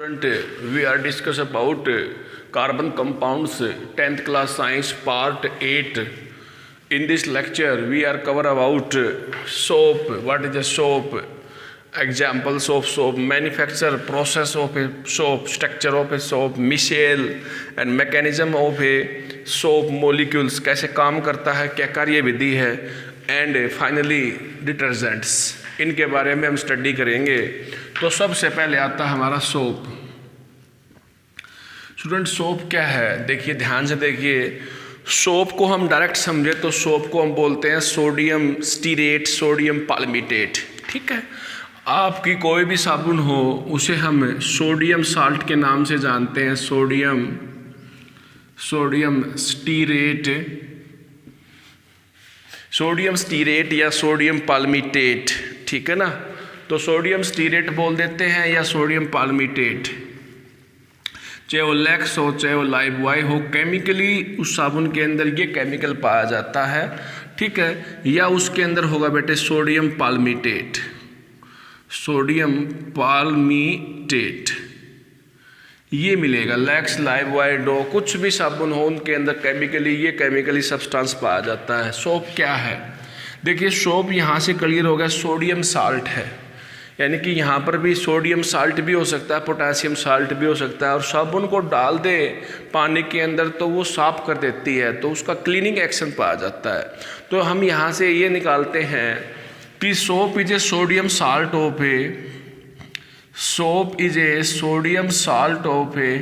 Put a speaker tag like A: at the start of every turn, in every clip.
A: We are discuss about carbon compounds 10th class science part 8. In this lecture we are cover about soap. What is a soap? Examples of soap, manufacture, process of a soap, structure of a soap, micelle and mechanism of a soap molecules, कैसे काम करता है, क्या कार्य विधि है, and finally detergents, इनके बारे में हम स्टडी करेंगे। तो सबसे पहले आता है हमारा सोप। स्टूडेंट सोप क्या है, देखिए ध्यान से देखिए। सोप को हम डायरेक्ट समझे तो सोप को हम बोलते हैं सोडियम स्टीरेट, सोडियम पाल्मिटेट। ठीक है, आपकी कोई भी साबुन हो उसे हम सोडियम साल्ट के नाम से जानते हैं, सोडियम स्टीरेट या सोडियम पाल्मिटेट। ठीक है ना, तो सोडियम स्टीरेट बोल देते हैं या सोडियम पाल्मिटेट, चाहे वो लैक्स हो चाहे वो लाइफबॉय हो, केमिकली उस साबुन के अंदर ये केमिकल पाया जाता है। ठीक है, या उसके अंदर होगा बेटे सोडियम पाल्मिटेट, ये मिलेगा। लैक्स, लाइफबॉय, डो, कुछ भी साबुन हो उनके अंदर केमिकली ये केमिकली सब्सटेंस पाया जाता है। सोप क्या है, देखिए सोप यहाँ से क्लियर हो गया, सोडियम साल्ट है, यानी कि यहाँ पर भी सोडियम साल्ट भी हो सकता है, पोटेशियम साल्ट भी हो सकता है। और साबुन को डाल दे पानी के अंदर तो वो साफ कर देती है, तो उसका क्लीनिंग एक्शन पाया जाता है। तो हम यहाँ से ये निकालते हैं कि soap is a sodium salt of a, soap is a sodium salt of A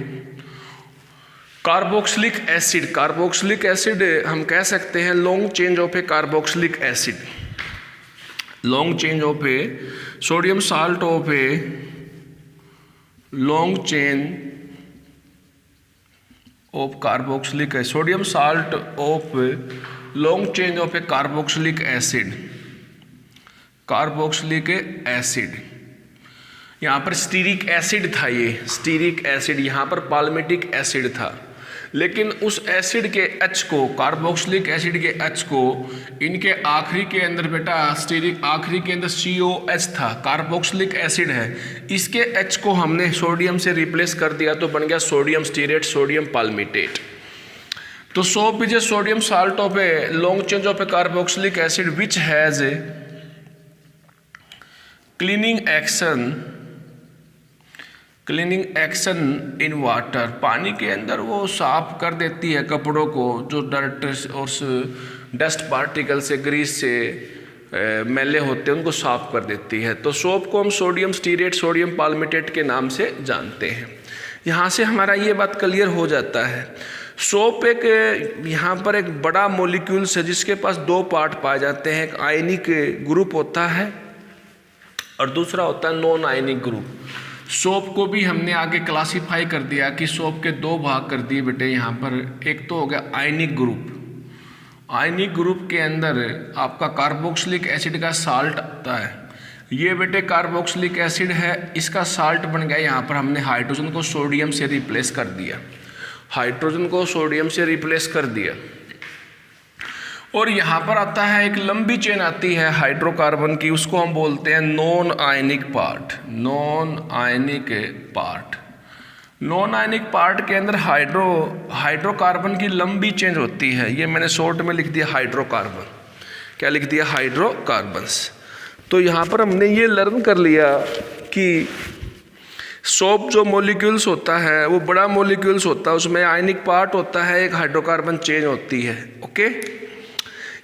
A: carboxylic acid. Carboxylic acid हम कह सकते हैं long chain of A carboxylic acid, long chain of A sodium salt of a long chain of carboxylic, sodium salt of long chain of A carboxylic acid, carboxylic acid. यहाँ पर stearic acid था, ये stearic acid, यहाँ पर palmitic acid था, लेकिन उस acid के H को, कार्बोक्सिलिक एसिड के H को इनके आखिरी के अंदर बेटा स्टीरिक आखिरी के अंदर COH था, कार्बोक्सिलिक एसिड है, इसके H को हमने सोडियम से रिप्लेस कर दिया तो बन गया सोडियम स्टीरेट, सोडियम पाल्मिटेट। तो soap is a sodium salt of a long chain of A carboxylic acid which has a cleaning action in water. पानी के अंदर वो साफ कर देती है कपड़ों को, जो डर्ट और डस्ट पार्टिकल से, ग्रीस से मैले होते हैं उनको साफ कर देती है। तो सोप को हम सोडियम स्टीरेट, सोडियम पाल्मिटेट के नाम से जानते हैं। यहाँ से हमारा ये बात क्लियर हो जाता है। सोप एक यहाँ पर एक बड़ा मॉलिक्यूल्स है जिसके पास दो पार्ट पाए जाते हैं, एक आयनिक ग्रुप होता है और दूसरा होता है नॉन आयनिक ग्रुप। सोप को भी हमने आगे क्लासिफाई कर दिया कि सोप के दो भाग कर दिए बेटे यहाँ पर। एक तो हो गया आयनिक ग्रुप, आयनिक ग्रुप के अंदर आपका कार्बोक्सिलिक एसिड का साल्ट आता है, ये बेटे कार्बोक्सिलिक एसिड है, इसका साल्ट बन गया। यहाँ पर हमने हाइड्रोजन को सोडियम से रिप्लेस कर दिया, हाइड्रोजन को सोडियम से रिप्लेस कर दिया। और यहाँ पर आता है एक लंबी चेन आती है हाइड्रोकार्बन की, उसको हम बोलते हैं non ionic part, non ionic part. Non ionic part के अंदर हाइड्रोकार्बन की लंबी चेन होती है, ये मैंने शॉर्ट में लिख दिया हाइड्रोकार्बन। क्या लिख दिया? हाइड्रोकार्बन्स। तो यहाँ पर हमने ये लर्न कर लिया कि सोप जो मॉलिक्यूल्स होता है वो बड़ा मॉलिक्यूल्स होता है, उसमें आयनिक पार्ट होता है, एक हाइड्रोकार्बन चेन होती है। ओके,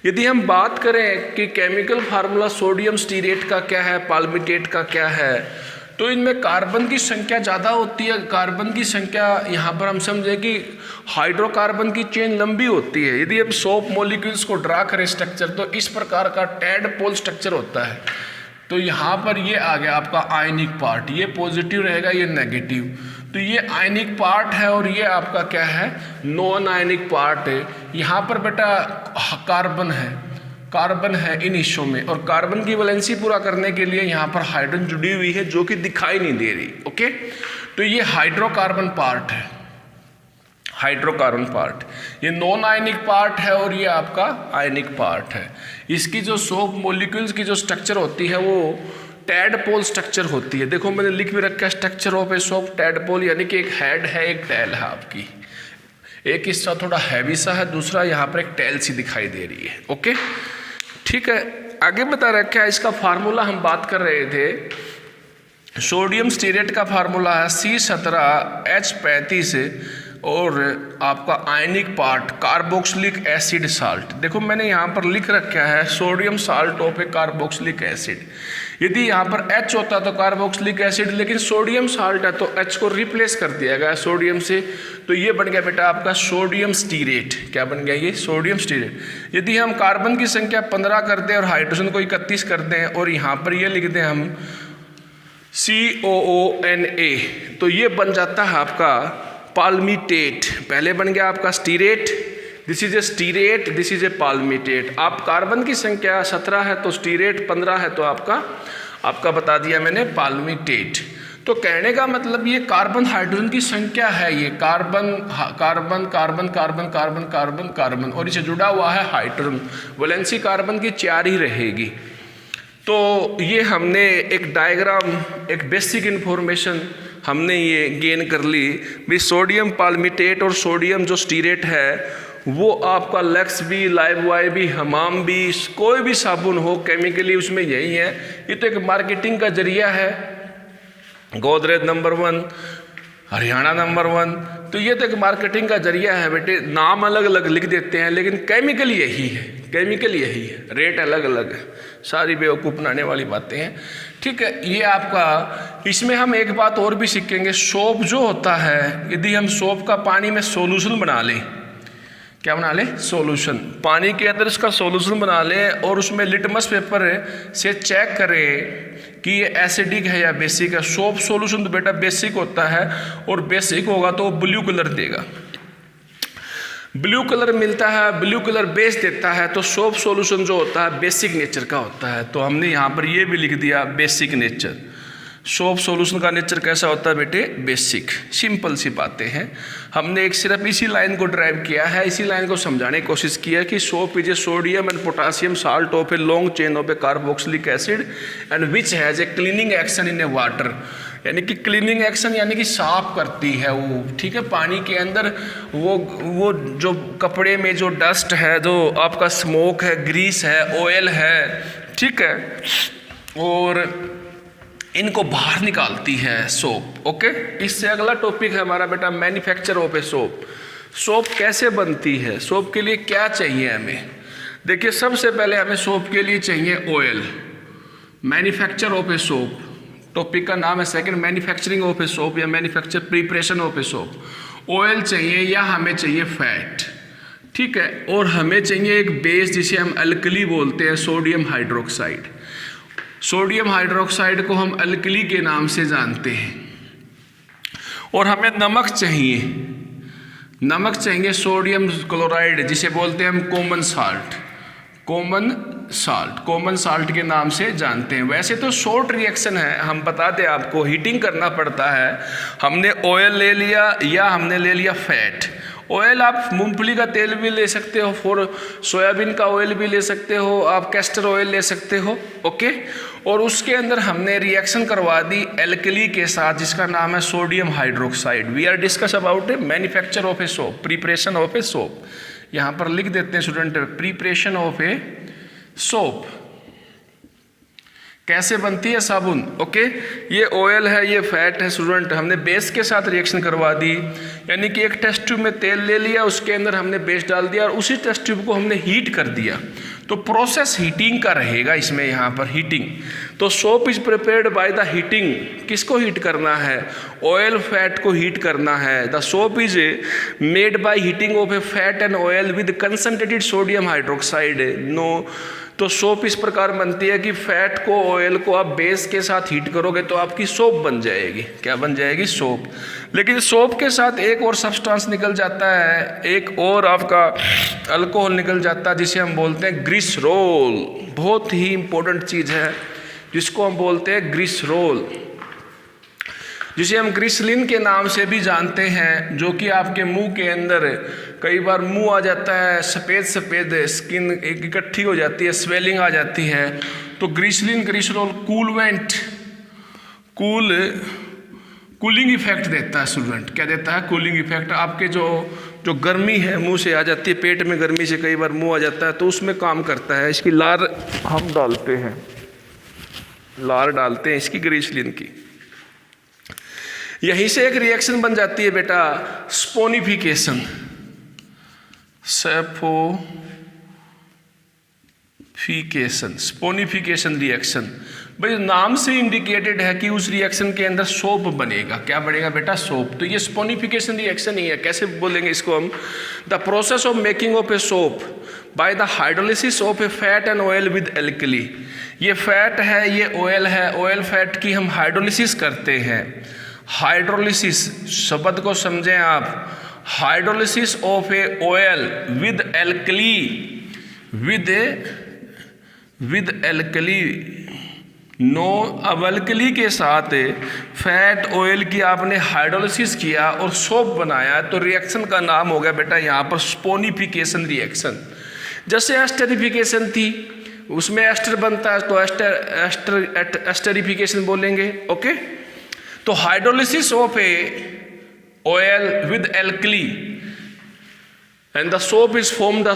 A: यदि हम बात करें कि केमिकल फार्मूला सोडियम स्टीरेट का क्या है, पाल्मिटेट का क्या है, तो इनमें कार्बन की संख्या ज़्यादा होती है। कार्बन की संख्या यहाँ पर हम समझे कि हाइड्रोकार्बन की चेन लंबी होती है। यदि हम सोप मॉलिक्यूल्स को ड्रा करें स्ट्रक्चर, तो इस प्रकार का टैडपोल स्ट्रक्चर होता है। तो यहाँ पर ये आ गया आपका आयनिक पार्ट, ये पॉजिटिव रहेगा, ये नेगेटिव। तो ये आयनिक पार्ट है और ये आपका क्या है? नॉन आयनिक पार्ट है। यहाँ पर बेटा कार्बन है इन हिस्सों में, और कार्बन की वैलेंसी पूरा करने के लिए यहाँ पर हाइड्रोजन जुड़ी हुई है जो कि दिखाई नहीं दे रही। ओके, तो ये हाइड्रोकार्बन पार्ट है, हाइड्रोकार्बन पार्ट, ये नॉन आयनिक पार्ट है और ये आपका आयनिक पार्ट है। इसकी जो सोप मॉलिक्यूल्स की जो स्ट्रक्चर होती है वो टैडपोल स्ट्रक्चर होती है। देखो मैंने लिख भी रखा है structure of a soap tadpole, यानी कि एक हेड है एक टेल है आपकी, एक हिस्सा थोड़ा हैवी सा है, दूसरा यहाँ पर एक टेल सी दिखाई दे रही है। ओके ठीक है, आगे बता रखा है इसका फार्मूला हम बात कर रहे थे। सोडियम स्टीरेट का फार्मूला है C17H35 और आपका आयनिक पार्ट कार्बोक्सिलिक एसिड साल्ट। देखो मैंने यहाँ पर लिख रखा है sodium salt of A carboxylic acid. यदि यहाँ पर H होता तो कार्बोक्सिलिक एसिड, लेकिन सोडियम साल्ट है तो H को रिप्लेस कर दिया गया सोडियम से, तो ये बन गया बेटा आपका सोडियम स्टीरेट। क्या बन गया ये? Sodium stearate. यदि हम कार्बन की संख्या 15 कर दें और हाइड्रोजन को 31 कर दें और यहाँ पर ये लिख दें हम COONA, तो ये बन जाता है आपका पाल्मिटेट। पहले बन गया आपका stearate, this is a stearate, this is a palmitate. आप कार्बन की संख्या 17 है तो स्टीरेट, 15 है तो आपका बता दिया मैंने पाल्मिटेट। तो कहने का मतलब ये कार्बन हाइड्रोजन की संख्या है, ये carbon carbon carbon carbon carbon carbon carbon और इसे जुड़ा हुआ है हाइड्रोजन, वैलेंसी कार्बन की 4 ही रहेगी। तो ये हमने एक डायग्राम, एक बेसिक इन्फॉर्मेशन हमने ये गेन कर ली भी। सोडियम पाल्मिटेट और सोडियम जो स्टीरेट है वो आपका लक्स भी, लाइव वाई भी, हमाम भी, कोई भी साबुन हो केमिकली उसमें यही है। ये तो एक मार्केटिंग का जरिया है। गोदरेज नंबर 1, हरियाणा नंबर 1, तो ये तो एक मार्केटिंग का जरिया है बेटे। नाम अलग अलग लिख देते हैं लेकिन केमिकल यही है, केमिकल यही है, रेट अलग अलग है, सारी बेवकूफ़ बनाने वाली बातें हैं। ठीक है, ये आपका, इसमें हम एक बात और भी सीखेंगे। सोप जो होता है, यदि हम सोप का पानी में सोल्यूशन बना लें, क्या बना लें? सोल्यूशन, पानी के अंदर इसका सोल्यूशन बना लें और उसमें लिटमस पेपर से चेक करें कि ये एसिडिक है या बेसिक है। सोप सोल्यूशन तो बेटा बेसिक होता है और बेसिक होगा तो ब्लू कलर देगा, ब्लू कलर मिलता है, ब्लू कलर बेस देता है। तो सोप सॉल्यूशन जो होता है बेसिक नेचर का होता है। तो हमने यहाँ पर ये भी लिख दिया बेसिक नेचर। सोप सॉल्यूशन का नेचर कैसा होता है बेटे? बेसिक। सिंपल सी बातें हैं, हमने एक सिर्फ इसी लाइन को ड्राइव किया है, इसी लाइन को समझाने की कोशिश किया कि soap is a sodium and potassium salt of a long chain of A carboxylic acid and which has a cleaning action in a water. यानी कि क्लीनिंग एक्शन यानी कि साफ करती है वो, ठीक है। पानी के अंदर वो जो कपड़े में जो डस्ट है, जो आपका स्मोक है, ग्रीस है, ऑयल है, ठीक है, और इनको बाहर निकालती है सोप। ओके, इससे अगला टॉपिक है हमारा बेटा manufacture of a soap. Soap कैसे बनती है, सोप के लिए क्या चाहिए हमें? देखिए, सबसे पहले हमें सोप के लिए चाहिए oil. Manufacture of a soap topic का नाम है second, manufacturing of a soap या manufacture preparation of a soap. Oil चाहिए या हमें चाहिए फैट, ठीक है, और हमें चाहिए एक बेस जिसे हम अल्कली बोलते हैं, सोडियम हाइड्रोक्साइड। सोडियम हाइड्रोक्साइड को हम अल्कली के नाम से जानते हैं। और हमें नमक चाहिए, नमक चाहिए सोडियम क्लोराइड जिसे बोलते हैं हम common salt, common salt, common salt के नाम से जानते हैं। वैसे तो शॉर्ट रिएक्शन है, हम बताते हैं आपको, हीटिंग करना पड़ता है। हमने ऑयल ले लिया या हमने ले लिया फैट। ऑयल आप मूंगफली का तेल भी ले सकते हो, सोयाबीन का ऑयल भी ले सकते हो, आप कैस्टर ऑयल ले सकते हो, ओके। और उसके अंदर हमने रिएक्शन करवा दी एल्कली के साथ जिसका नाम है sodium hydroxide. We are discuss about a manufacture of a soap, preparation of a soap. यहाँ पर लिख देते हैं student, preparation of a soap. कैसे बनती है साबुन, ओके। ये ऑयल है, ये फैट है स्टूडेंट, हमने बेस के साथ रिएक्शन करवा दी, यानी कि एक टेस्ट ट्यूब में तेल ले लिया, उसके अंदर हमने बेस डाल दिया और उसी टेस्ट ट्यूब को हमने हीट कर दिया। तो प्रोसेस हीटिंग का रहेगा इसमें, यहाँ पर हीटिंग। तो soap is prepared by the heating. किसको हीट करना है? ऑयल फैट को हीट करना है। The soap is made by heating of a fat and oil with concentrated sodium hydroxide. No, तो सोप इस प्रकार बनती है कि फैट को, ऑयल को आप बेस के साथ हीट करोगे तो आपकी सोप बन जाएगी। क्या बन जाएगी? सोप। लेकिन सोप के साथ एक और सब्सटेंस निकल जाता है, एक और आपका अल्कोहल निकल जाता है जिसे हम बोलते हैं ग्लिसरॉल। बहुत ही इंपॉर्टेंट चीज़ है जिसको हम बोलते हैं ग्लिसरॉल। जिसे हम ग्लिसरीन के नाम से भी जानते हैं, जो कि आपके मुंह के अंदर कई बार मुंह आ जाता है, सफ़ेद सफ़ेद स्किन एक इकट्ठी हो जाती है, स्वेलिंग आ जाती है, तो ग्लिसरीन ग्लिसरॉल कूलवेंट कूलिंग इफेक्ट देता है स्टूडेंट। क्या देता है? Cooling effect. आपके जो गर्मी है मुंह से आ जाती है, पेट में गर्मी से कई बार मुंह आ जाता है, तो उसमें काम करता है। इसकी लार हम डालते हैं, लार डालते हैं इसकी ग्लिसरीन की। यहीं से एक रिएक्शन बन जाती है बेटा स्पोनिफिकेशन, स्पोनिफिकेशन रिएक्शन। भाई नाम से इंडिकेटेड है कि उस रिएक्शन के अंदर सोप बनेगा। क्या बनेगा बेटा? सोप। तो ये स्पोनिफिकेशन रिएक्शन ही है। कैसे बोलेंगे इसको हम? The process of making of a soap by the hydrolysis of a fat and oil with alkali. ये फैट है, ये ऑयल है, ऑयल फैट की हम हाइड्रोलिसिस करते हैं। हाइड्रोलिसिस शब्द को समझें आप। Hydrolysis of a oil with alkali, with alkali, no. अब एल्कली के साथ फैट ऑयल की आपने हाइड्रोलिसिस किया और सोप बनाया, तो रिएक्शन का नाम हो गया बेटा यहाँ पर स्पोनिफिकेशन रिएक्शन। जैसे एस्टरिफिकेशन थी, उसमें एस्टर बनता है, तो एस्टरिफिकेशन बोलेंगे। ओके, तो hydrolysis of a oil with alkali and the soap is formed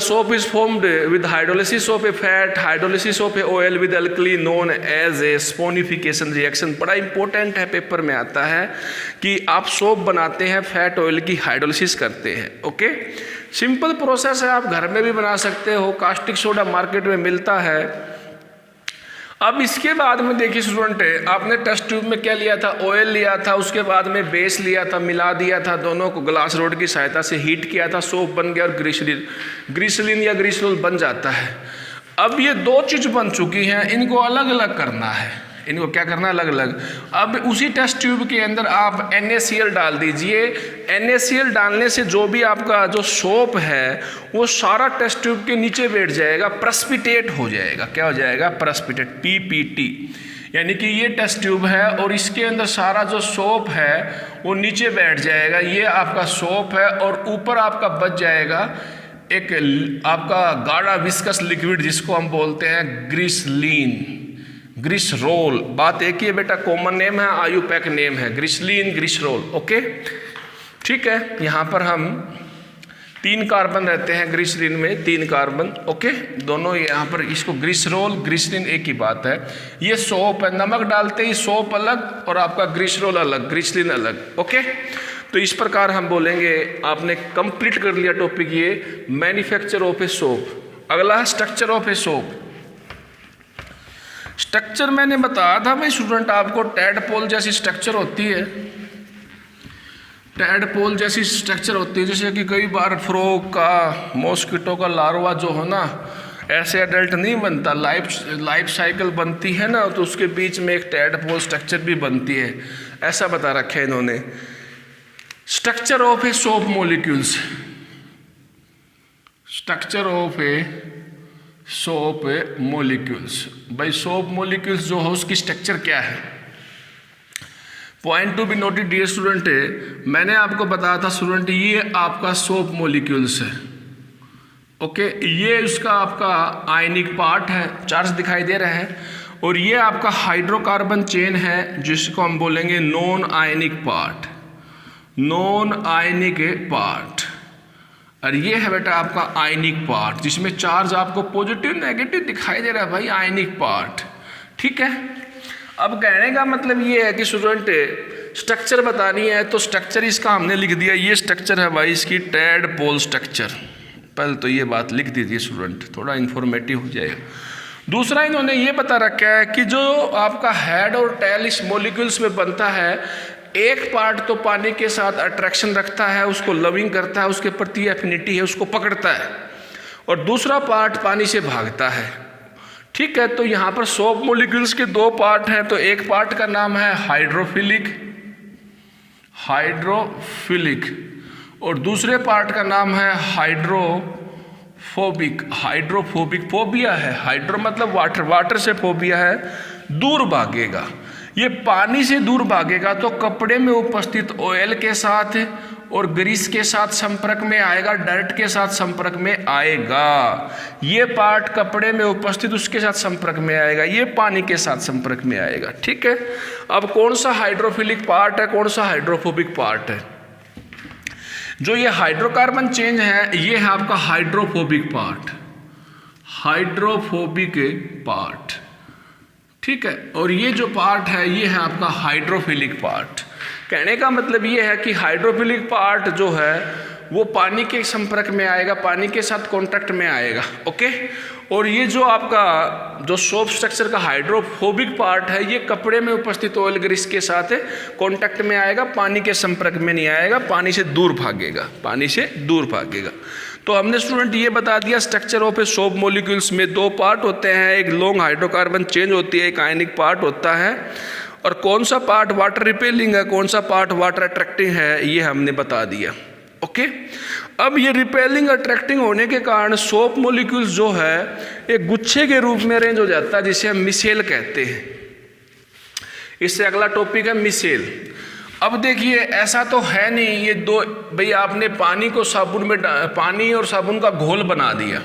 A: with hydrolysis of a fat, hydrolysis of a oil with alkali, known as a sponification reaction। बड़ा important है, paper में आता है कि आप soap बनाते हैं, फैट ऑयल की हाइड्रोलिसिस करते हैं। ओके, सिंपल प्रोसेस है, आप घर में भी बना सकते हो। कास्टिक सोडा मार्केट में मिलता है। अब इसके बाद में देखिए स्टूडेंट, आपने टेस्ट ट्यूब में क्या लिया था? ऑयल लिया था, उसके बाद में बेस लिया था, मिला दिया था, दोनों को ग्लास रोड की सहायता से हीट किया था, सोप बन गया और ग्लिसरीन या ग्लिसरॉल बन जाता है। अब ये दो चीज़ बन चुकी हैं, इनको अलग अलग करना है। इनको क्या करना है? अलग अलग। अब उसी टेस्ट ट्यूब के अंदर आप NaCl डाल दीजिए। NaCl डालने से जो भी आपका जो सोप है वो सारा टेस्ट ट्यूब के नीचे बैठ जाएगा, प्रेसिपिटेट हो जाएगा। क्या हो जाएगा? Precipitate, PPT। यानी कि ये टेस्ट ट्यूब है और इसके अंदर सारा जो सोप है वो नीचे बैठ जाएगा। ये आपका सोप है और ऊपर आपका बच जाएगा एक आपका गाढ़ा विस्कस लिक्विड, जिसको हम बोलते हैं ग्लिसरीन, ग्लिसरॉल। बात एक ही है बेटा, कॉमन नेम है, आयुपैक नेम है, ग्लिसरीन ग्लिसरॉल। ओके, ठीक है। यहाँ पर हम 3 कार्बन रहते हैं ग्लिसरीन में, 3 कार्बन। ओके, दोनों यहाँ पर इसको ग्लिसरॉल ग्लिसरीन एक ही बात है। ये सोप है, नमक डालते ही सोप अलग और आपका ग्लिसरॉल अलग, ग्लिसरीन अलग। ओके, तो इस प्रकार हम बोलेंगे। आपने कंप्लीट कर लिया टॉपिक ये मैन्युफैक्चर ऑफ ए सोप। अगला है structure of a soap. Structure मैंने बताया था भाई स्टूडेंट, आपको टैडपोल जैसी स्ट्रक्चर होती है, टैडपोल जैसी स्ट्रक्चर होती है। जैसे कि कई बार फ्रॉग का, मॉस्किटो का लार्वा जो हो ना, ऐसे एडल्ट नहीं बनता, लाइफ साइकिल बनती है ना, तो उसके बीच में एक टैडपोल स्ट्रक्चर भी बनती है, ऐसा बता रखा है इन्होंने। Structure of a soap molecules, structure of a soap molecules. भाई सोप मॉलिक्यूल्स जो हो उसकी स्ट्रक्चर क्या है? Point to be noted dear student, मैंने आपको बताया था स्टूडेंट, ये आपका सोप मॉलिक्यूल्स है। ओके, ये उसका आपका आयनिक पार्ट है, चार्ज दिखाई दे रहा है, और ये आपका हाइड्रोकार्बन चेन है, जिसको हम बोलेंगे non ionic part, non ionic part. और ये है बेटा आपका आयनिक पार्ट, जिसमें चार्ज आपको पॉजिटिव नेगेटिव दिखाई दे रहा है भाई, आयनिक पार्ट। ठीक है, अब कहने का मतलब ये है कि स्टूडेंट स्ट्रक्चर बतानी है तो स्ट्रक्चर इसका हमने लिख दिया। ये स्ट्रक्चर है भाई इसकी टैडपोल स्ट्रक्चर। पहले तो ये बात लिख दीजिए स्टूडेंट, थोड़ा इन्फॉर्मेटिव हो जाएगा। दूसरा इन्होंने ये बता रखा है कि जो आपका हेड और टेल इस मॉलिक्यूल्स में बनता है, एक पार्ट तो पानी के साथ अट्रैक्शन रखता है, उसको लविंग करता है, उसके प्रति एफिनिटी है, उसको पकड़ता है, और दूसरा पार्ट पानी से भागता है। ठीक है, तो यहाँ पर सोप मॉलिक्यूल्स के 2 पार्ट हैं। तो एक पार्ट का नाम है हाइड्रोफिलिक, और दूसरे पार्ट का नाम है हाइड्रोफोबिक। फोबिया है, हाइड्रो मतलब वाटर, वाटर से फोबिया है, दूर भागेगा। ये पानी से दूर भागेगा तो कपड़े में उपस्थित ऑयल के साथ और ग्रीस के साथ संपर्क में आएगा, डर्ट के साथ संपर्क में आएगा। ये पार्ट कपड़े में उपस्थित उसके साथ संपर्क में आएगा, ये पानी के साथ संपर्क में आएगा। ठीक है, अब कौन सा हाइड्रोफिलिक पार्ट है, कौन सा हाइड्रोफोबिक पार्ट है? जो ये हाइड्रोकार्बन चेंज है ये है आपका हाइड्रोफोबिक पार्ट, हाइड्रोफोबिक पार्ट। ठीक है, और ये जो पार्ट है ये है आपका हाइड्रोफिलिक पार्ट। कहने का मतलब ये है कि हाइड्रोफिलिक पार्ट जो है वो पानी के संपर्क में आएगा, पानी के साथ कांटेक्ट में आएगा। ओके, और ये जो आपका जो सोप स्ट्रक्चर का हाइड्रोफोबिक पार्ट है ये कपड़े में उपस्थित ऑयल ग्रीस के साथ कांटेक्ट में आएगा, पानी के संपर्क में नहीं आएगा, पानी से दूर भागेगा, पानी से दूर भागेगा। तो हमने स्टूडेंट ये बता दिया structure of a soap molecules में दो पार्ट होते हैं, एक लॉन्ग हाइड्रोकार्बन चेंज होती है, एक आयनिक पार्ट होता है, और कौन सा पार्ट वाटर रिपेलिंग है, कौन सा पार्ट वाटर अट्रैक्टिंग है, ये हमने बता दिया। ओके, अब ये रिपेलिंग अट्रैक्टिंग होने के कारण सोप मॉलिक्यूल्स जो है एक गुच्छे के रूप में अरेंज हो जाता है, जिसे हम मिसेल कहते हैं। इससे अगला टॉपिक है मिसेल। अब देखिए ऐसा तो है नहीं ये दो भाई आपने पानी को साबुन में पानी और साबुन का घोल बना दिया,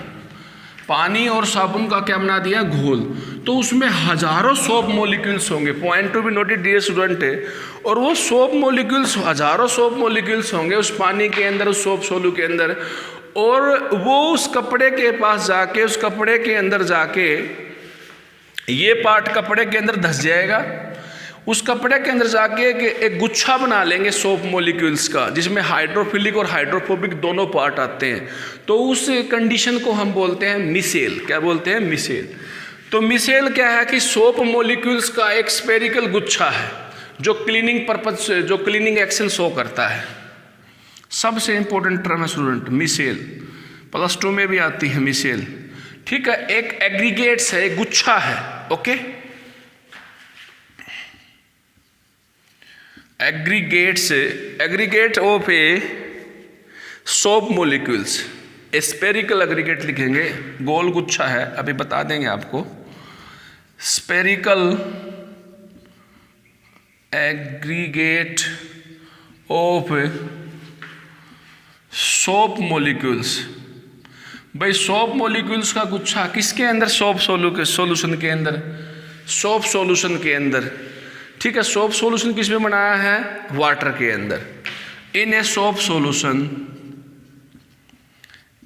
A: पानी और साबुन का क्या बना दिया, घोल, तो उसमें हजारों सोप मॉलिक्यूल्स होंगे। Point to be noted dear student है, और वो सोप मॉलिक्यूल्स हजारों सोप मॉलिक्यूल्स होंगे उस पानी के अंदर, उस सोप सोलू के अंदर, और वो उस कपड़े के पास जाके, उस कपड़े के अंदर जाके ये पार्ट कपड़े के अंदर धंस जाएगा, उस कपड़े के अंदर जाके एक गुच्छा बना लेंगे सोप मॉलिक्यूल्स का, जिसमें हाइड्रोफिलिक और हाइड्रोफोबिक दोनों पार्ट आते हैं। तो उस कंडीशन को हम बोलते हैं मिसेल। क्या बोलते हैं? मिसेल। तो मिसेल क्या है कि सोप मॉलिक्यूल्स का एक स्फेरिकल गुच्छा है जो क्लीनिंग पर्पज से, जो क्लीनिंग एक्शन शो करता है। सबसे इंपॉर्टेंट टर्म है स्टूडेंट मिसेल, प्लस 2 में भी आती है मिसेल। ठीक है, एक एग्रीगेट्स है, एक गुच्छा है। Okay, aggregate of a soap molecules, spherical aggregate लिखेंगे, गोल गुच्छा है, अभी बता देंगे आपको। Spherical aggregate of soap molecules. भाई सोप मॉलिक्यूल्स का गुच्छा किसके अंदर? सोप सॉल्यूशन के अंदर, सोप सॉल्यूशन के अंदर। ठीक है, सोप सॉल्यूशन किस में बनाया है? वाटर के अंदर। In a soap solution,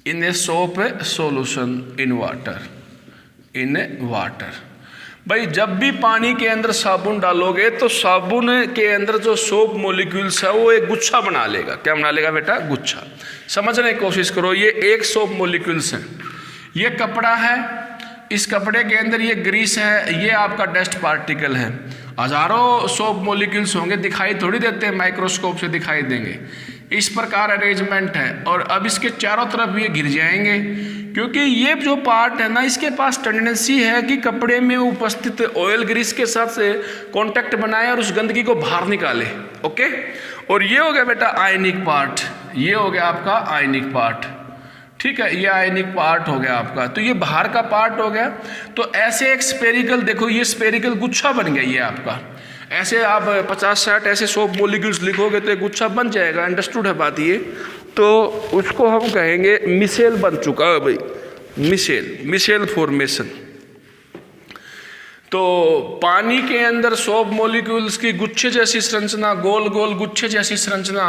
A: in a soap solution in water, in a water. भाई जब भी पानी के अंदर साबुन डालोगे तो साबुन के अंदर जो सोप मॉलिक्यूल्स है वो एक गुच्छा बना लेगा। क्या बना लेगा बेटा? गुच्छा। समझने की कोशिश करो, ये एक सोप मॉलिक्यूल्स है, ये कपड़ा है, इस कपड़े के अंदर ये ग्रीस है, ये आपका डस्ट पार्टिकल है। हजारों सोप मॉलिक्यूल्स होंगे, दिखाई थोड़ी देते हैं, माइक्रोस्कोप से दिखाई देंगे। इस प्रकार अरेंजमेंट है, और अब इसके चारों तरफ ये घिर जाएंगे, क्योंकि ये जो पार्ट है ना, इसके पास टेंडेंसी है कि कपड़े में उपस्थित ऑयल ग्रीस के साथ से कांटेक्ट बनाए और उस गंदगी को बाहर निकाले। ओके, और ये हो गया बेटा आयनिक पार्ट, ये हो गया आपका आयनिक पार्ट। ठीक है, ये आयनिक पार्ट हो गया आपका, तो ये बाहर का पार्ट हो गया। तो ऐसे एक स्पेरिकल, देखो ये स्पेरिकल गुच्छा बन गया ये आपका। ऐसे आप 50-60 ऐसे सोप मॉलिक्यूल्स लिखोगे तो एक गुच्छा बन जाएगा। अंडरस्टूड है बात ये? तो उसको हम कहेंगे मिसेल बन चुका है भाई, मिसेल, मिसेल फॉर्मेशन। तो पानी के अंदर सोप मॉलिक्यूल्स की गुच्छे जैसी संरचना, गोल गोल गुच्छे जैसी संरचना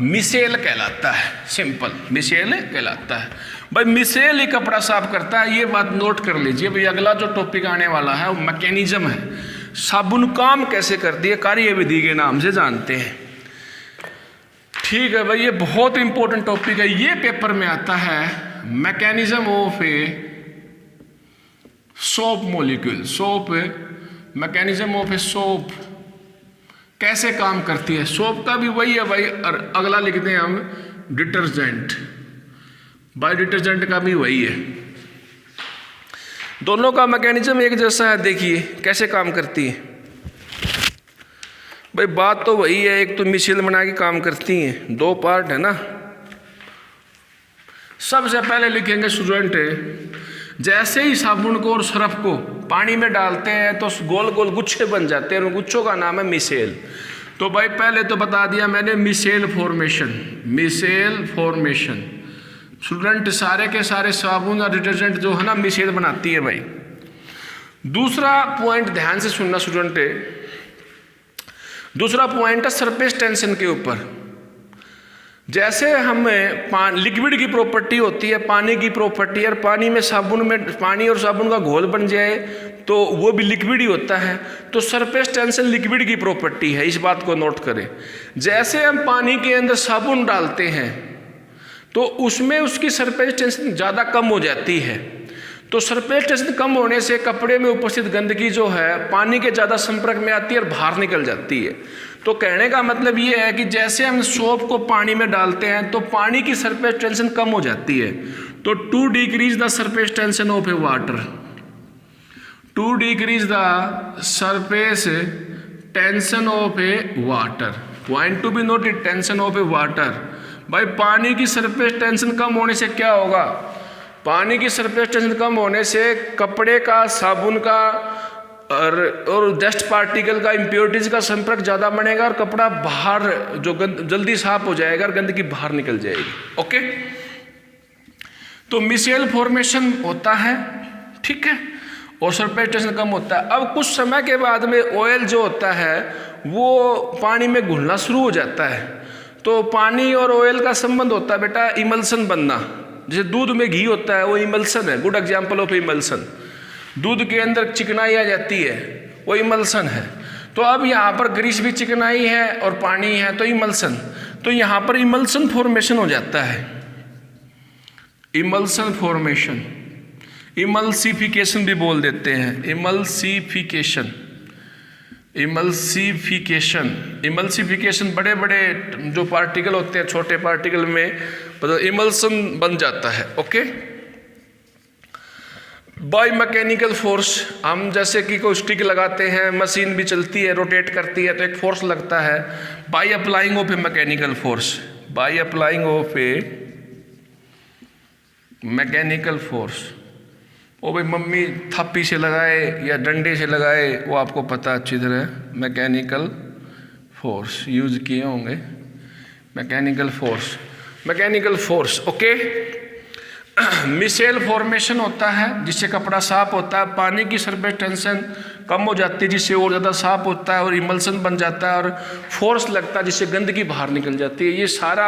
A: मिसेल कहलाता है। सिंपल, मिसेल कहलाता है। भाई मिसेल ही कपड़ा साफ करता है, ये बात नोट कर लीजिए। भाई अगला जो टॉपिक आने वाला है वो मैकेनिज्म है, साबुन काम कैसे करती है, कार्यविधि के नाम से जानते हैं। ठीक है भाई, ये बहुत इंपॉर्टेंट टॉपिक है, ये पेपर में आता है। Mechanism of a soap molecule, soap, mechanism of a soap कैसे काम करती है। सोप का भी वही है भाई, और अगला लिखते हैं हम डिटर्जेंट, बाय डिटर्जेंट का भी वही है। दोनों का मैकेनिज्म एक जैसा है, देखिए कैसे काम करती है। भाई बात तो वही है, एक तो मिसेल बना के काम करती हैं, दो पार्ट है ना। सबसे पहले लिखेंगे स्टूडेंट जैसे ही साबुन को और सरफ को पानी में डालते हैं तो गोल गोल गुच्छे बन जाते हैं, और गुच्छों का नाम है मिसेल। तो भाई पहले तो बता दिया मैंने micelle formation. Micelle formation student, सारे के सारे साबुन और डिटर्जेंट जो है ना मिसेल बनाती है भाई। दूसरा पॉइंट ध्यान से सुनना स्टूडेंट, दूसरा पॉइंट है सरफेस टेंशन के ऊपर। जैसे हमें लिक्विड की प्रॉपर्टी होती है, पानी की प्रॉपर्टी, और पानी में पानी और साबुन का घोल बन जाए तो वो भी लिक्विड ही होता है। तो सरफेस टेंशन लिक्विड की प्रॉपर्टी है, इस बात को नोट करें। जैसे हम पानी के अंदर साबुन डालते हैं तो उसमें उसकी सरफेस टेंशन ज़्यादा कम हो जाती है। तो सरफेस टेंशन कम होने से कपड़े में उपस्थित गंदगी जो है पानी के ज़्यादा संपर्क में आती है और बाहर निकल जाती है। तो कहने का मतलब ये है कि जैसे हम सोप को पानी में डालते हैं तो पानी की सरफेस टेंशन कम हो जाती है। तो to decrease the surface tension of a water, to decrease the surface tension of a water, point to be noted, tension of a water. भाई पानी की सरफेस टेंशन कम होने से क्या होगा? पानी की सरफेस टेंशन कम होने से कपड़े का, साबुन का और डस्ट पार्टिकल का, इम्प्योरिटीज का संपर्क ज़्यादा बनेगा और कपड़ा बाहर जो जल्दी साफ हो जाएगा और गंदगी बाहर निकल जाएगी। ओके, तो मिसेल फॉर्मेशन होता है, ठीक है, और सरफेस टेंशन कम होता है। अब कुछ समय के बाद में ऑयल जो होता है वो पानी में घुलना शुरू हो जाता है। तो पानी और ऑयल का संबंध होता है बेटा इमल्सन बनना। जैसे दूध में घी होता है वो इमल्सन है, गुड एग्जाम्पल ऑफ इमल्सन। दूध के अंदर चिकनाई आ जाती है, वो इमल्सन है। तो अब यहाँ पर ग्रीस भी चिकनाई है और पानी है, तो इमल्सन। तो यहाँ पर इमल्सन फॉर्मेशन हो जाता है, इमल्सन फॉर्मेशन, इमल्सिफिकेशन भी बोल देते हैं, इमल्सिफिकेशन, इमल्सिफिकेशन। इमल्सिफिकेशन बड़े बड़े जो पार्टिकल होते हैं, छोटे पार्टिकल में मतलब इमल्सन बन जाता है। ओके, बाय मैकेनिकल फोर्स, हम जैसे कि कोई स्टिक लगाते हैं, मशीन भी चलती है, रोटेट करती है, तो एक फोर्स लगता है। By applying of a mechanical force, by applying of a mechanical force. ओ भाई मम्मी थप्पी से लगाए या डंडे से लगाए, वो आपको पता अच्छी तरह, मैकेनिकल फोर्स यूज किए होंगे, mechanical force, mechanical force. Okay, micelle formation होता है जिससे कपड़ा साफ होता है, पानी की सरफेस टेंशन कम हो जाती है जिससे और ज़्यादा साफ होता है, और इमल्सन बन जाता है, और फोर्स लगता है जिससे गंदगी बाहर निकल जाती है। ये सारा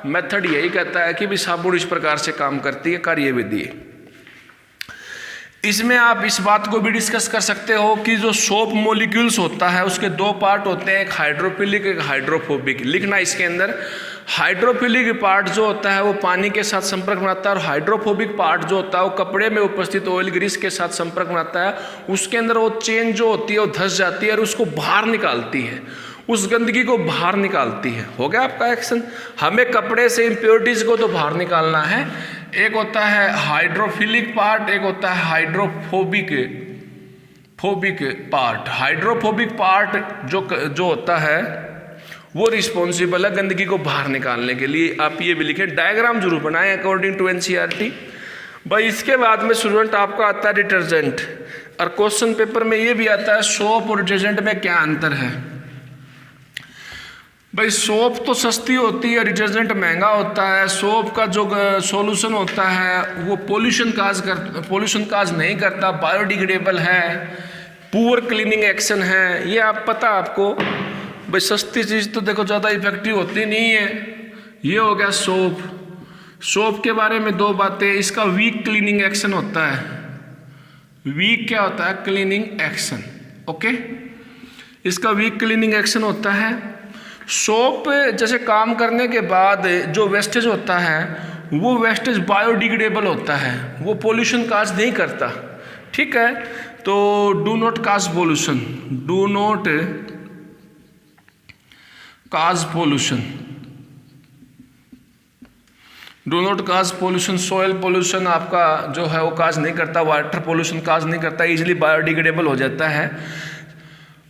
A: मेथड यही कहता है कि भी साबुन इस प्रकार से काम करती है, कार्यविधि। इसमें आप इस बात को भी डिस्कस कर सकते हो कि जो सोप मॉलिक्यूल्स होता है उसके दो पार्ट होते हैं, एक हाइड्रोफिलिक, एक हाइड्रोफोबिक। लिखना इसके अंदर, हाइड्रोफिलिक पार्ट जो होता है वो पानी के साथ संपर्क बनाता है, और हाइड्रोफोबिक पार्ट जो होता है वो कपड़े में उपस्थित ऑयल ग्रीस के साथ संपर्क बनाता है। उसके अंदर वो चेन जो होती है वो धंस जाती है और उसको बाहर निकालती है, उस गंदगी को बाहर निकालती है। हो गया आपका एक्शन। हमें कपड़े से इम्प्योरिटीज को तो बाहर निकालना है। एक होता है हाइड्रोफिलिक पार्ट, एक होता है हाइड्रोफोबिक पार्ट। हाइड्रोफोबिक पार्ट जो होता है वो रिस्पॉन्सिबल है गंदगी को बाहर निकालने के लिए। आप ये भी लिखें, डायग्राम जरूर बनाएं अकॉर्डिंग टू एनसीईआरटी। भाई इसके बाद में स्टूडेंट आपका आता है डिटर्जेंट, और क्वेश्चन पेपर में ये भी आता है सोप और डिटर्जेंट में क्या अंतर है। भाई सोप तो सस्ती होती है, डिटर्जेंट महंगा होता है। सोप का जो सॉल्यूशन होता है वो पोल्यूशन काज नहीं करता, बायोडिग्रेडेबल है, पुअर क्लीनिंग एक्शन है, ये आप पता आपको। भाई सस्ती चीज़ तो देखो ज़्यादा इफेक्टिव होती नहीं है। ये हो गया सोप। सोप के बारे में दो बातें, इसका वीक क्लीनिंग एक्शन होता है। वीक क्या होता है? Cleaning action. ओके, इसका वीक क्लीनिंग एक्शन होता है। सोप जैसे काम करने के बाद जो वेस्टेज होता है वो वेस्टेज बायोडिग्रेडेबल होता है, वो पोल्यूशन काज नहीं करता, ठीक है। तो do not cause pollution, do not cause pollution, do not cause pollution. Soil pollution आपका जो है वो काज नहीं करता, वाटर पोल्यूशन काज नहीं करता, इजीली बायोडिग्रेडेबल हो जाता है।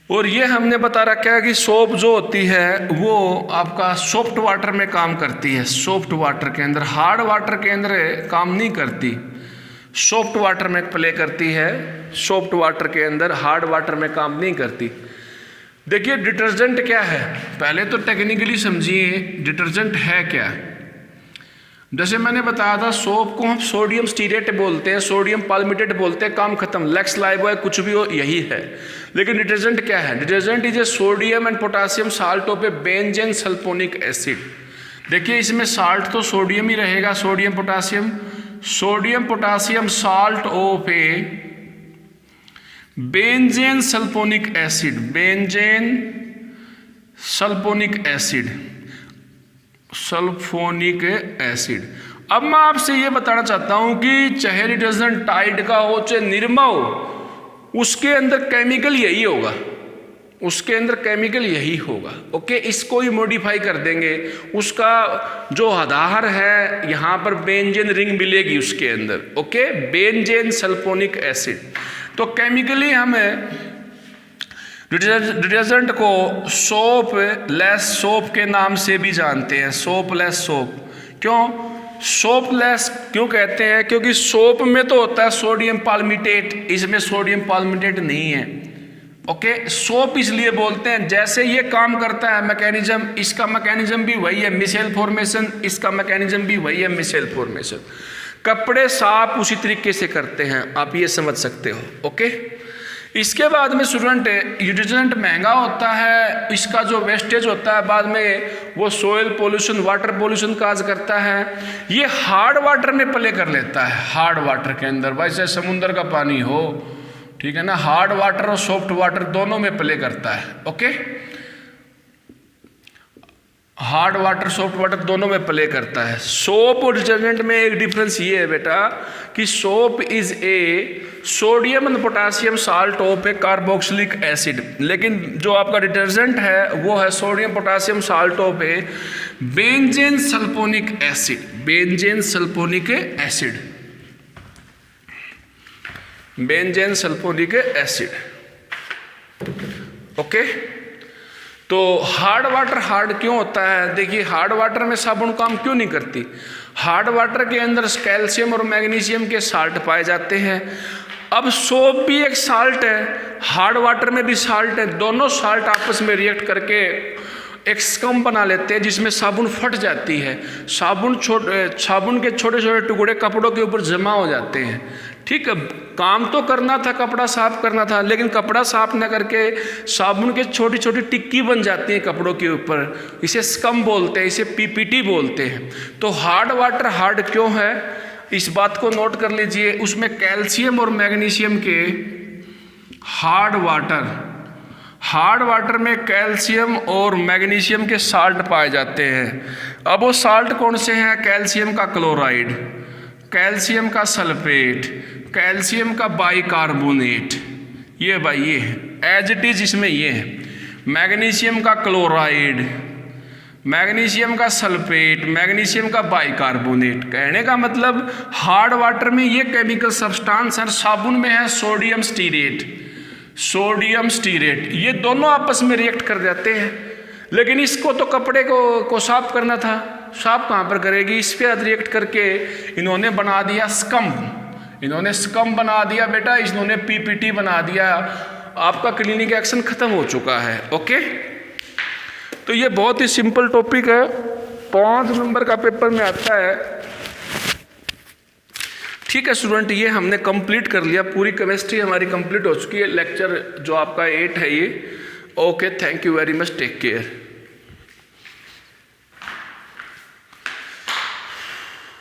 A: और ये हमने बता रखा है कि सोप जो होती है वो आपका सॉफ्ट वाटर में काम करती है, सॉफ्ट वाटर के अंदर, हार्ड वाटर के अंदर काम नहीं करती। सॉफ्ट वाटर में प्ले करती है, सॉफ्ट वाटर के अंदर, हार्ड वाटर में काम नहीं करती। देखिए डिटर्जेंट क्या है, पहले तो टेक्निकली समझिए डिटर्जेंट है क्या। जैसे मैंने बताया था सोप को हम सोडियम स्टीरेट बोलते हैं, सोडियम पाल्मिटेट बोलते हैं, काम खत्म, लेक्स लाइबॉय कुछ भी हो यही है। लेकिन डिटर्जेंट क्या है, detergent is a sodium and potassium salt of A benzene sulphonic acid. देखिए इसमें साल्ट तो सोडियम ही रहेगा, sodium potassium, sodium potassium salt of A benzene sulphonic acid, benzene sulphonic acid, sulphonic acid. अब मैं आपसे ये बताना चाहता हूं कि चाहे डिटर्जेंट टाइड का हो चाहे निरमा हो, उसके अंदर केमिकल यही होगा, उसके अंदर केमिकल यही होगा। ओके, इसको ही मॉडिफाई कर देंगे, उसका जो आधार है यहाँ पर बेंजेन रिंग मिलेगी उसके अंदर। Okay, benzene sulphonic acid. तो केमिकली हमें डिटर्जेंट को सोप लेस सोप के नाम से भी जानते हैं, सोप लेस सोप। क्यों सोप लेस क्यों कहते हैं, क्योंकि सोप में तो होता है सोडियम पाल्मिटेट, इसमें सोडियम पाल्मिटेट नहीं है। ओके, सोप इसलिए बोलते हैं जैसे ये काम करता है मैकेनिज्म, इसका मैकेनिज्म भी वही है, मिसेल फॉर्मेशन, इसका मैकेनिज्म भी वही है, मिसेल फॉर्मेशन। कपड़े साफ उसी तरीके से करते हैं, आप ये समझ सकते हो। ओके, इसके बाद में स्टूडेंट डिटर्जेंट महंगा होता है, इसका जो वेस्टेज होता है बाद में वो सोयल पोल्यूशन, वाटर पोल्यूशन काज करता है। ये हार्ड वाटर में प्ले कर लेता है, हार्ड वाटर के अंदर, वैसे समुद्र का पानी हो, ठीक है ना, हार्ड वाटर और सॉफ्ट वाटर दोनों में प्ले करता है। Okay, hard water soft water दोनों में प्ले करता है। सोप और डिटर्जेंट में एक डिफरेंस ये है बेटा कि soap is a sodium and potassium salt of A carboxylic acid, लेकिन जो आपका डिटर्जेंट है वो है sodium potassium salt of A benzene sulphonic acid, benzene sulphonic acid, benzene sulphonic acid. Okay, तो हार्ड वाटर हार्ड क्यों होता है, देखिए हार्ड वाटर में साबुन काम क्यों नहीं करती। हार्ड वाटर के अंदर कैल्शियम और मैग्नीशियम के साल्ट पाए जाते हैं। अब सोप भी एक साल्ट है, हार्ड वाटर में भी साल्ट है, दोनों साल्ट आपस में रिएक्ट करके एक स्कम बना लेते हैं जिसमें साबुन फट जाती है, साबुन के छोटे छोटे टुकड़े कपड़ों के ऊपर जमा हो जाते हैं। ठीक है, काम तो करना था, कपड़ा साफ करना था, लेकिन कपड़ा साफ न करके साबुन के छोटी छोटी टिक्की बन जाती है कपड़ों के ऊपर, इसे स्कम बोलते हैं, इसे पीपीटी बोलते हैं। तो हार्ड वाटर हार्ड क्यों है, इस बात को नोट कर लीजिए, उसमें कैल्शियम और मैग्नीशियम के हार्ड वाटर में कैल्शियम और मैग्नीशियम के साल्ट पाए जाते हैं। अब वो साल्ट कौन से हैं, कैल्शियम का क्लोराइड, कैल्शियम का सल्फेट, कैल्शियम का बाइकार्बोनेट, ये भाई ये है एज इट इज, इसमें ये है मैग्नीशियम का क्लोराइड, मैग्नीशियम का सल्फेट, मैग्नीशियम का बाइकार्बोनेट। कहने का मतलब हार्ड वाटर में ये केमिकल सब्सटेंस है, साबुन में है सोडियम स्टीरेट, सोडियम स्टीरेट, ये दोनों आपस में रिएक्ट कर जाते हैं। लेकिन इसको तो कपड़े को साफ करना था, साफ कहाँ पर करेगी, इस पर रिएक्ट करके इन्होंने बना दिया स्कम, इन्होंने स्कम बना दिया बेटा, इन्होंने पीपीटी बना दिया, आपका क्लीनिंग एक्शन खत्म हो चुका है। ओके, तो ये बहुत ही सिंपल टॉपिक है, 5 नंबर का पेपर में आता है। ठीक है स्टूडेंट, ये हमने कंप्लीट कर लिया, पूरी केमिस्ट्री हमारी कंप्लीट हो चुकी है। लेक्चर जो आपका 8 है ये। Okay, thank you very much, take care.